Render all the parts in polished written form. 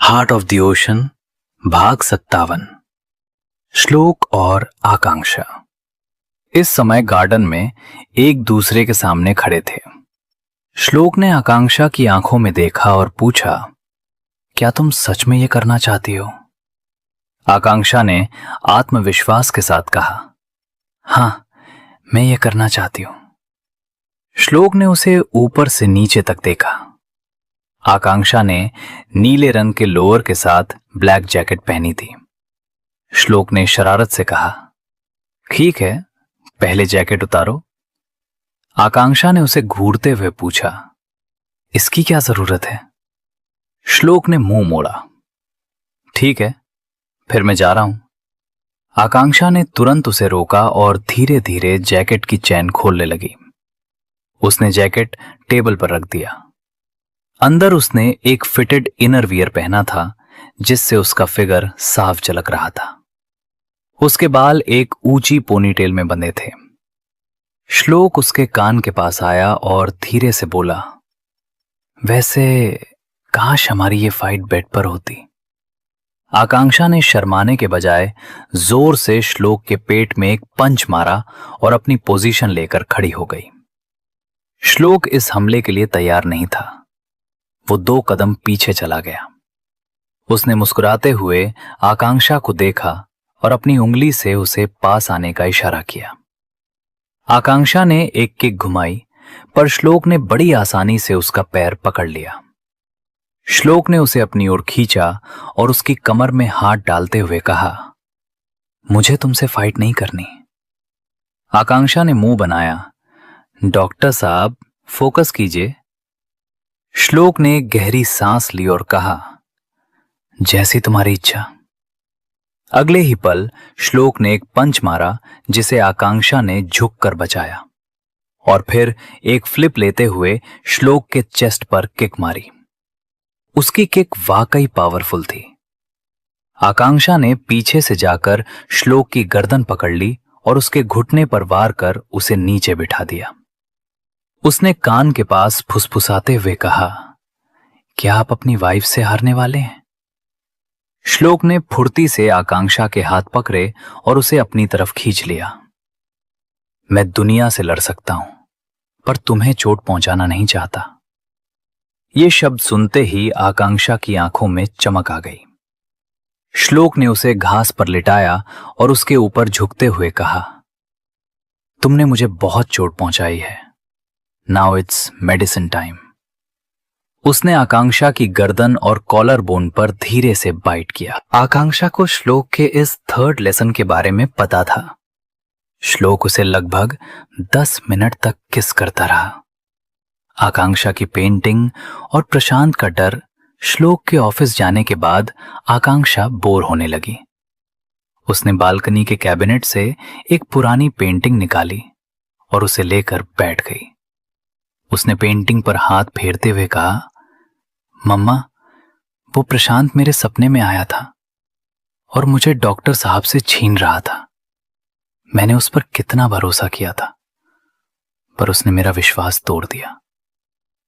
Heart of the ocean भाग 57। श्लोक और आकांक्षा इस समय गार्डन में एक दूसरे के सामने खड़े थे। श्लोक ने आकांक्षा की आंखों में देखा और पूछा, क्या तुम सच में ये करना चाहती हो? आकांक्षा ने आत्मविश्वास के साथ कहा, हां, मैं ये करना चाहती हूं। श्लोक ने उसे ऊपर से नीचे तक देखा। आकांक्षा ने नीले रंग के लोअर के साथ ब्लैक जैकेट पहनी थी। श्लोक ने शरारत से कहा, ठीक है, पहले जैकेट उतारो। आकांक्षा ने उसे घूरते हुए पूछा, इसकी क्या जरूरत है? श्लोक ने मुंह मोड़ा, ठीक है, फिर मैं जा रहा हूं। आकांक्षा ने तुरंत उसे रोका और धीरे धीरे जैकेट की चैन खोलने लगी। उसने जैकेट टेबल पर रख दिया। अंदर उसने एक फिटेड इनर वियर पहना था जिससे उसका फिगर साफ झलक रहा था। उसके बाल एक ऊंची पोनीटेल में बंधे थे। श्लोक उसके कान के पास आया और धीरे से बोला, वैसे काश हमारी ये फाइट बेड पर होती। आकांक्षा ने शर्माने के बजाय जोर से श्लोक के पेट में एक पंच मारा और अपनी पोजीशन लेकर खड़ी हो गई। श्लोक इस हमले के लिए तैयार नहीं था। वो 2 कदम पीछे चला गया। उसने मुस्कुराते हुए आकांक्षा को देखा और अपनी उंगली से उसे पास आने का इशारा किया। आकांक्षा ने एक किक घुमाई, पर श्लोक ने बड़ी आसानी से उसका पैर पकड़ लिया। श्लोक ने उसे अपनी ओर खींचा और उसकी कमर में हाथ डालते हुए कहा, मुझे तुमसे फाइट नहीं करनी। आकांक्षा ने मुंह बनाया, डॉक्टर साहब, फोकस कीजिए। श्लोक ने गहरी सांस ली और कहा, जैसी तुम्हारी इच्छा। अगले ही पल श्लोक ने एक पंच मारा जिसे आकांक्षा ने झुककर बचाया और फिर एक फ्लिप लेते हुए श्लोक के चेस्ट पर किक मारी। उसकी किक वाकई पावरफुल थी। आकांक्षा ने पीछे से जाकर श्लोक की गर्दन पकड़ ली और उसके घुटने पर वार कर उसे नीचे बिठा दिया। उसने कान के पास फुसफुसाते हुए कहा, क्या आप अपनी वाइफ से हारने वाले हैं? श्लोक ने फुर्ती से आकांक्षा के हाथ पकड़े और उसे अपनी तरफ खींच लिया। मैं दुनिया से लड़ सकता हूं, पर तुम्हें चोट पहुंचाना नहीं चाहता। ये शब्द सुनते ही आकांक्षा की आंखों में चमक आ गई। श्लोक ने उसे घास पर लिटाया और उसके ऊपर झुकते हुए कहा, तुमने मुझे बहुत चोट पहुंचाई है। Now it's medicine time. उसने आकांक्षा की गर्दन और कॉलर बोन पर धीरे से बाइट किया। आकांक्षा को श्लोक के इस 3rd लेसन के बारे में पता था। श्लोक उसे लगभग 10 मिनट तक किस करता रहा। आकांक्षा की पेंटिंग और प्रशांत का डर श्लोक के ऑफिस जाने के बाद आकांक्षा बोर होने लगी। उसने बालकनी के कैबिनेट से एक पुरानी पेंटिंग निकाली और उसे लेकर बैठ गई। उसने पेंटिंग पर हाथ फेरते हुए कहा, मम्मा, वो प्रशांत मेरे सपने में आया था और मुझे डॉक्टर साहब से छीन रहा था। मैंने उस पर कितना भरोसा किया था, पर उसने मेरा विश्वास तोड़ दिया।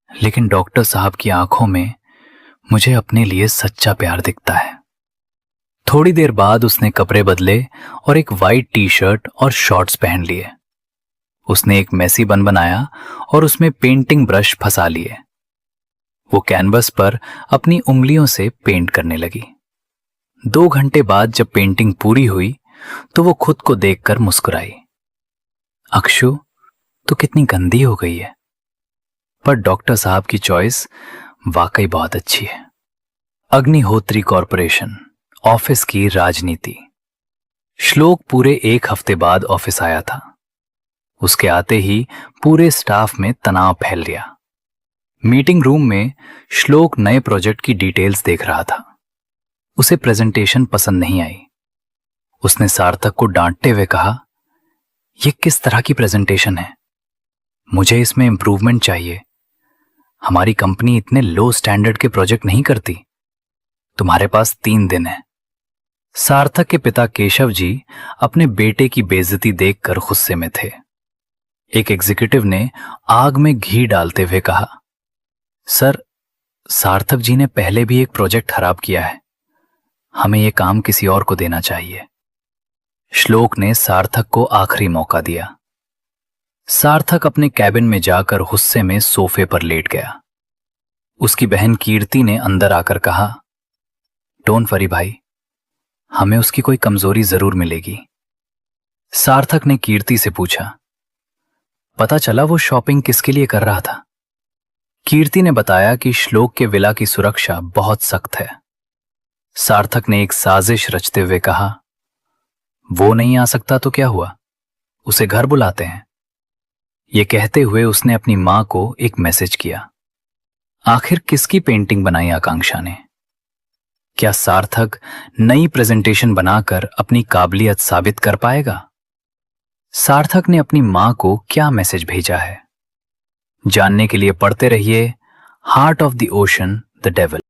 लेकिन डॉक्टर साहब की आंखों में मुझे अपने लिए सच्चा प्यार दिखता है। थोड़ी देर बाद उसने कपड़े बदले और एक वाइट टी-शर्ट और शॉर्ट्स पहन लिए। उसने एक मेसी बन बनाया और उसमें पेंटिंग ब्रश फंसा लिए। वो कैनवस पर अपनी उंगलियों से पेंट करने लगी। 2 घंटे बाद जब पेंटिंग पूरी हुई तो वो खुद को देखकर मुस्कुराई। अक्षु, तू कितनी गंदी हो गई है, पर डॉक्टर साहब की चॉइस वाकई बहुत अच्छी है। अग्निहोत्री कॉरपोरेशन, ऑफिस की राजनीति। श्लोक पूरे 1 हफ्ते बाद ऑफिस आया था। उसके आते ही पूरे स्टाफ में तनाव फैल गया। मीटिंग रूम में श्लोक नए प्रोजेक्ट की डिटेल्स देख रहा था। उसे प्रेजेंटेशन पसंद नहीं आई। उसने सार्थक को डांटते हुए कहा, यह किस तरह की प्रेजेंटेशन है? मुझे इसमें इंप्रूवमेंट चाहिए। हमारी कंपनी इतने लो स्टैंडर्ड के प्रोजेक्ट नहीं करती। तुम्हारे पास 3 दिन है। सार्थक के पिता केशव जी अपने बेटे की बेइज्जती देखकर गुस्से में थे। एक एग्जीक्यूटिव ने आग में घी डालते हुए कहा, सर, सार्थक जी ने पहले भी एक प्रोजेक्ट खराब किया है, हमें यह काम किसी और को देना चाहिए। श्लोक ने सार्थक को आखिरी मौका दिया। सार्थक अपने कैबिन में जाकर गुस्से में सोफे पर लेट गया। उसकी बहन कीर्ति ने अंदर आकर कहा, डोंट वरी भाई, हमें उसकी कोई कमजोरी जरूर मिलेगी। सार्थक ने कीर्ति से पूछा, पता चला वो शॉपिंग किसके लिए कर रहा था? कीर्ति ने बताया कि श्लोक के विला की सुरक्षा बहुत सख्त है। सार्थक ने एक साजिश रचते हुए कहा, वो नहीं आ सकता तो क्या हुआ, उसे घर बुलाते हैं। ये कहते हुए उसने अपनी मां को एक मैसेज किया। आखिर किसकी पेंटिंग बनाई आकांक्षा ने? क्या सार्थक नई प्रेजेंटेशन बनाकर अपनी काबिलियत साबित कर पाएगा? सार्थक ने अपनी मां को क्या मैसेज भेजा है? जानने के लिए पढ़ते रहिए heart of the ocean the devil.